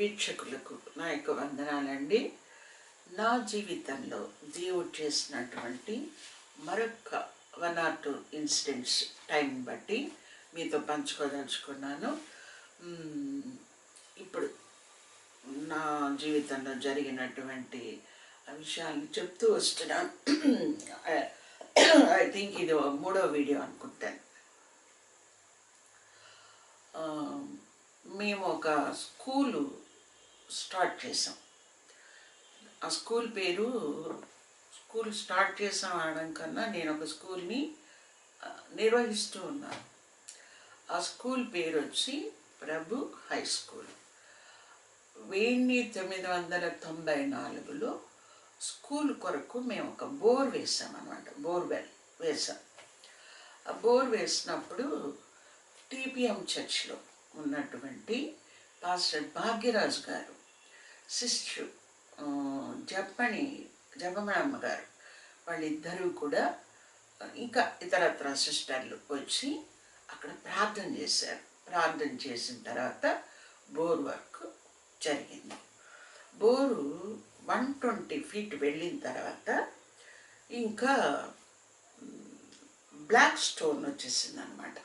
వీక్షకులకు నా యొక్క వందనాలండి. నా జీవితంలో దేవుడు చేసినటువంటి మరొక 1 or 2 ఇన్సిడెంట్స్ టైం బట్టి మీతో పంచుకోదలుచుకున్నాను. ఇప్పుడు నా జీవితంలో జరిగినటువంటి విషయాన్ని చెప్తూ వస్తున్నాను. ఐ థింక్ ఇది 3వ వీడియో అనుకుంటాను. మేము ఒక స్కూలు స్టార్ట్ చేసాం. ఆ స్కూల్ పేరు స్కూల్ స్టార్ట్ చేసాం అనడం కన్నా నేను ఒక స్కూల్ని నిర్వహిస్తూ ఉన్నాను. ఆ స్కూల్ పేరు వచ్చి ప్రభు హై స్కూల్. 1994లో స్కూల్ కొరకు మేము ఒక బోర్ వేసాం అన్నమాట. బోర్వెల్ వేసాం. ఆ బోర్ వేసినప్పుడు టీపీఎం చర్చ్లో ఉన్నటువంటి పాస్టర్ భాగ్యరాజు గారు, సిస్టర్ జపమణమ్మ గారు, వాళ్ళిద్దరూ కూడా ఇంకా ఇతరత్ర సిస్టర్లు వచ్చి అక్కడ ప్రార్థన చేశారు. ప్రార్థన చేసిన తర్వాత బోర్ వర్క్ జరిగింది. బోరు 120 feet వెళ్ళిన తర్వాత ఇంకా బ్లాక్ స్టోన్ వచ్చేసింది అనమాట.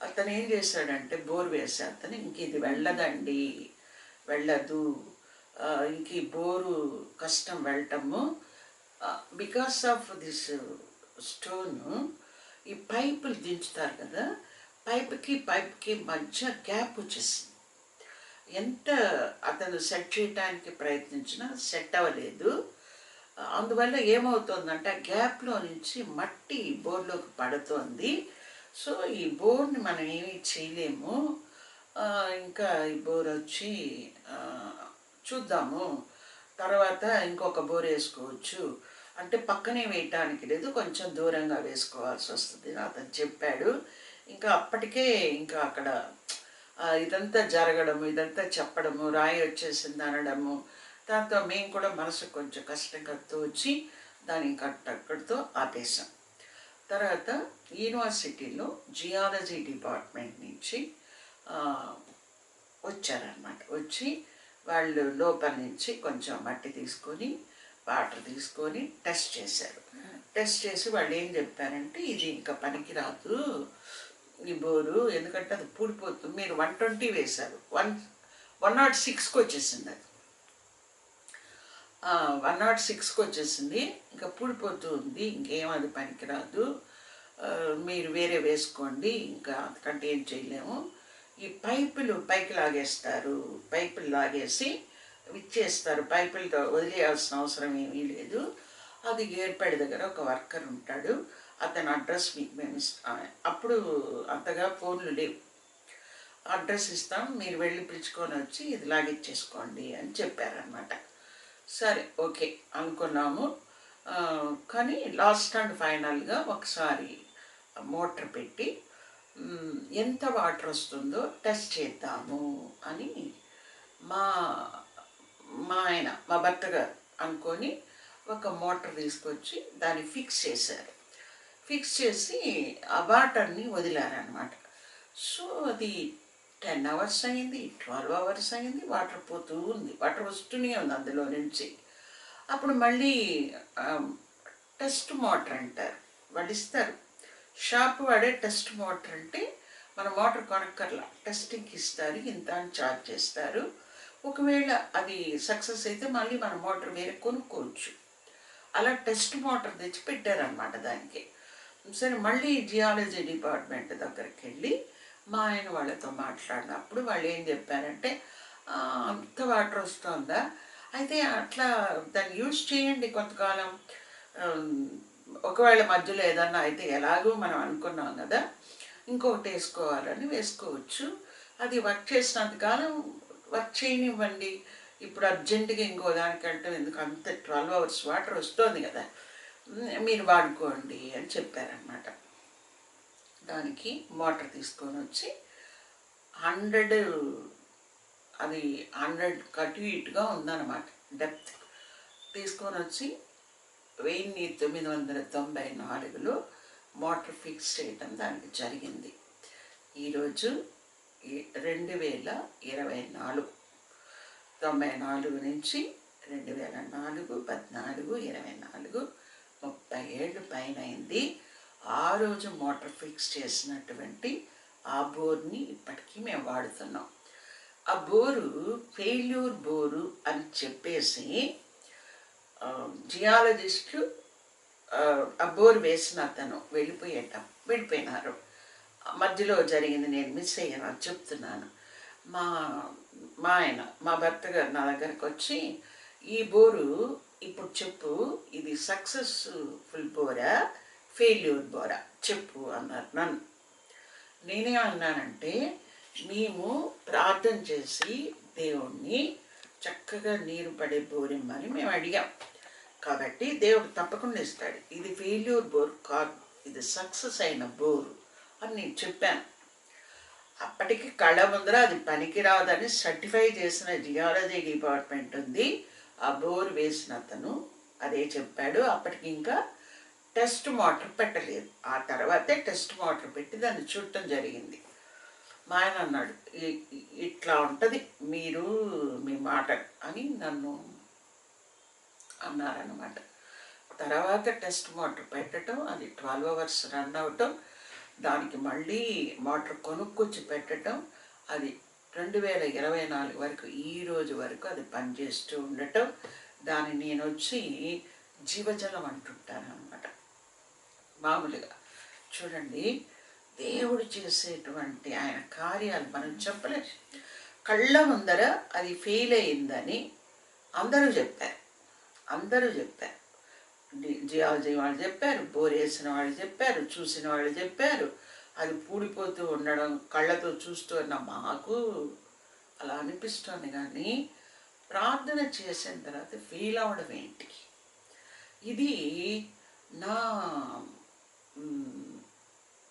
అతను ఏం చేశాడంటే బోర్ వేసే అతను ఇంక ఇది వెళ్ళదు, ఇంక ఈ బోరు కష్టం వెళ్ళటము, బికాస్ ఆఫ్ దిస్ స్టోను. ఈ పైపులు దించుతారు కదా, పైప్కి మధ్య గ్యాప్ వచ్చేసింది. ఎంత అతను సెట్ చేయడానికి ప్రయత్నించినా సెట్ అవ్వలేదు. అందువల్ల ఏమవుతుందంటే ఆ గ్యాప్లో నుంచి మట్టి బోర్లోకి పడుతోంది. సో ఈ బోర్ని మనం ఏమీ చేయలేము, ఇంకా ఈ బోర్ వచ్చి చూద్దాము, తర్వాత ఇంకొక బోర్ వేసుకోవచ్చు అంటే పక్కనే వేయటానికి లేదు, కొంచెం దూరంగా వేసుకోవాల్సి వస్తుంది అతను చెప్పాడు. ఇంకా అప్పటికే ఇంకా అక్కడ ఇదంతా జరగడము, ఇదంతా చెప్పడము, రాయి వచ్చేసింది అనడము, దాంతో మేము కూడా మనసు కొంచెం కష్టంగా తోచి దాన్ని ఇంకా అక్కడితో ఆపేసాం. తర్వాత యూనివర్సిటీలో జియాలజీ డిపార్ట్మెంట్ నుంచి వచ్చారనమాట. వచ్చి వాళ్ళు లోపల నుంచి కొంచెం మట్టి తీసుకొని వాటర్ తీసుకొని టెస్ట్ చేశారు. టెస్ట్ చేసి వాళ్ళు ఏం చెప్పారంటే ఇది ఇంకా పనికిరాదు ఈ బోరు, ఎందుకంటే అది పూడిపోతుంది. మీరు 120 వేశారు, 106కి వచ్చేసింది. అది 106కి వచ్చేసింది, ఇంకా పూడిపోతూ ఉంది, ఇంకేం అది పనికిరాదు, మీరు వేరే వేసుకోండి, ఇంకా అంతకంటే ఏం చేయలేము. ఈ పైపులు పైకి లాగేస్తారు, పైపులు లాగేసి ఇచ్చేస్తారు, పైపులతో వదిలేయాల్సిన అవసరం ఏమీ లేదు. అది ఏర్పడి దగ్గర ఒక వర్కర్ ఉంటాడు, అతని అడ్రస్ మీకు మేము ఇస్తాం. అప్పుడు అంతగా ఫోన్లు లేవు, అడ్రస్ ఇస్తాం, మీరు వెళ్ళి పిలుచుకొని వచ్చి ఇది లాగిచ్చేసుకోండి అని చెప్పారనమాట. సరే ఓకే అనుకున్నాము. కానీ లాస్ట్ అండ్ ఫైనల్గా ఒకసారి మోటార్ పెట్టి ఎంత వాటర్ వస్తుందో టెస్ట్ చేద్దాము అని మా భర్త గారు అనుకొని ఒక మోటార్ తీసుకొచ్చి దాన్ని ఫిక్స్ చేశారు. ఫిక్స్ చేసి ఆ వాటర్ని వదిలారనమాట. సో అది 10 hours అయింది, 12 hours అయింది, వాటర్ పోతూ ఉంది, వాటర్ వస్తూనే ఉంది అందులో నుంచి. అప్పుడు మళ్ళీ టెస్ట్ మోటార్ అంటారు, వాళ్ళు ఇస్తారు, షాప్ వాడే టెస్ట్ మోటార్ అంటే మన మోటార్ కొనక్కర్లా, టెస్టింగ్కి ఇస్తారు, ఇంత అని ఛార్జ్ చేస్తారు. ఒకవేళ అది సక్సెస్ అయితే మళ్ళీ మన మోటార్ వేరే కొనుక్కోవచ్చు. అలా టెస్ట్ మోటార్ తెచ్చి పెట్టారనమాట దానికి. సరే మళ్ళీ జియాలజీ డిపార్ట్మెంట్ దగ్గరికి వెళ్ళి మా ఆయన వాళ్ళతో మాట్లాడినప్పుడు వాళ్ళు ఏం చెప్పారంటే అంత వాటర్ వస్తుందా, అయితే అట్లా దాన్ని యూజ్ చేయండి కొంతకాలం, ఒకవేళ మధ్యలో ఏదన్నా అయితే ఎలాగో మనం అనుకున్నాం కదా ఇంకొకటి వేసుకోవచ్చు, అది వర్క్ చేసినంతకాలం వర్క్ చేయనివ్వండి, ఇప్పుడు అర్జెంటుగా ఇంకో దానికంటే ఎందుకు, అంత 12 hours వాటర్ వస్తుంది కదా మీరు వాడుకోండి అని చెప్పారనమాట. దానికి మోటార్ తీసుకొని వచ్చి 100 కటు ఇటుగా ఉందన్నమాట డెప్త్, తీసుకొని వచ్చి 1994లో మోటార్ ఫిక్స్ చేయడం దానికి జరిగింది. ఈరోజు 2024 94 నుంచి 2004, 14, 24, 30 ఏళ్ళు పైన అయింది. ఆ రోజు మోటార్ ఫిక్స్ చేసినటువంటి ఆ బోర్ని ఇప్పటికీ మేము వాడుతున్నాం. ఆ బోరు ఫెయిల్యూర్ బోరు అని చెప్పేసి జియాలజిస్టులు ఆ బోరు వేసిన అతను వెళ్ళిపోయినారు. మధ్యలో జరిగింది, నేను మిస్ అయ్యాను, అది చెప్తున్నాను. మా మా భర్త గారు నా దగ్గరకు వచ్చి, ఈ బోరు ఇప్పుడు చెప్పు, ఇది సక్సెస్ఫుల్ బోరా ఫెయిల్యూర్ బోరా చెప్పు అన్నారు నన్ను. నేనే అన్నానంటే, మేము ప్రార్థన చేసి దేవుణ్ణి చక్కగా నీరు పడే బోరిమ్మని మేము అడిగాం, కాబట్టి దేవుడు తప్పకుండా ఇస్తాడు. ఇది ఫెయిల్యూర్ బోర్ కాదు, ఇది సక్సెస్ అయిన బోరు అని నేను చెప్పాను. అప్పటికి కళ్ళ ముందర అది పనికిరాదని సర్టిఫై చేసిన జియాలజీ డిపార్ట్మెంట్ ఉంది. ఆ బోర్ వేసిన అతను అదే చెప్పాడు. అప్పటికి ఇంకా టెస్ట్ మోటార్ పెట్టలేదు. ఆ తర్వాతే టెస్ట్ మోటార్ పెట్టి దాన్ని చూడటం జరిగింది. మా ఆయన అన్నాడు, ఇట్లా ఉంటుంది మీరు మీ మాట అని నన్ను అన్నారన్నమాట. తర్వాత టెస్ట్ మోటార్ పెట్టడం, అది 12 hours రన్ అవటం, దానికి మళ్ళీ మోటార్ కొనుక్కొచ్చి పెట్టడం, అది 2024 వరకు, ఈ రోజు వరకు అది పనిచేస్తూ ఉండటం. దాన్ని నేను వచ్చి జీవజలం అంటుంటాను అన్నమాట. మామూలుగా చూడండి, దేవుడు చేసేటువంటి ఆయన కార్యాలు మనం చెప్పలేదు. కళ్ళ ముందర అది ఫెయిల్ అయిందని అందరూ చెప్పారు. జియాలజీ వాళ్ళు చెప్పారు, బోర్ వేసిన వాళ్ళు చెప్పారు, చూసిన వాళ్ళు చెప్పారు. అది పూడిపోతూ ఉండడం కళ్ళతో చూస్తూ ఉన్న మాకు అలా అనిపిస్తుంది. కానీ ప్రార్థన చేసిన తర్వాత ఫెయిల్ అవ్వడం ఏంటి? ఇది నా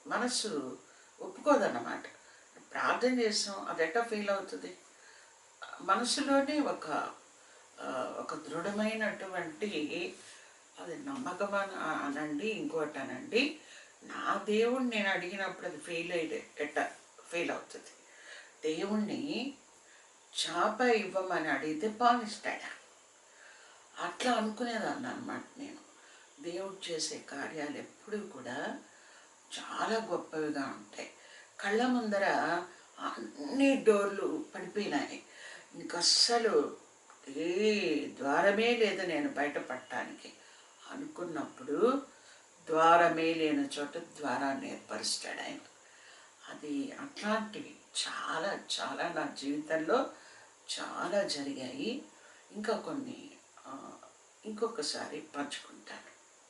మనసు ఒప్పుకోదన్నమాట. ప్రార్థన చేసాం, అది ఎట్లా ఫెయిల్ అవుతుంది? మనసులోనే ఒక దృఢమైనటువంటి, అది నమ్మకం అనండి, ఇంకోటి అనండి, నా దేవుణ్ణి నేను అడిగినప్పుడు అది ఫెయిల్ అవుతుంది. దేవుణ్ణి చాప ఇవ్వమని అడిగితే పాలిస్తాడా? అట్లా అనుకునేదాన్ని అన్నమాట నేను. దేవుడు చేసే కార్యాలు ఎప్పుడూ కూడా చాలా గొప్పవిగా ఉంటాయి. కళ్ళ ముందర అన్ని డోర్లు పడిపోయినాయి, ఇంకస్సలు ఏ ద్వారమే లేదు నేను బయటపడటానికి అనుకున్నప్పుడు, ద్వారమే లేని చోట ద్వారాన్ని ఏర్పరుస్తాడు ఆయన. అది అట్లాంటివి చాలా చాలా నా జీవితంలో చాలా జరిగాయి. ఇంకా కొన్ని ఇంకొకసారి పంచుకుంటాను.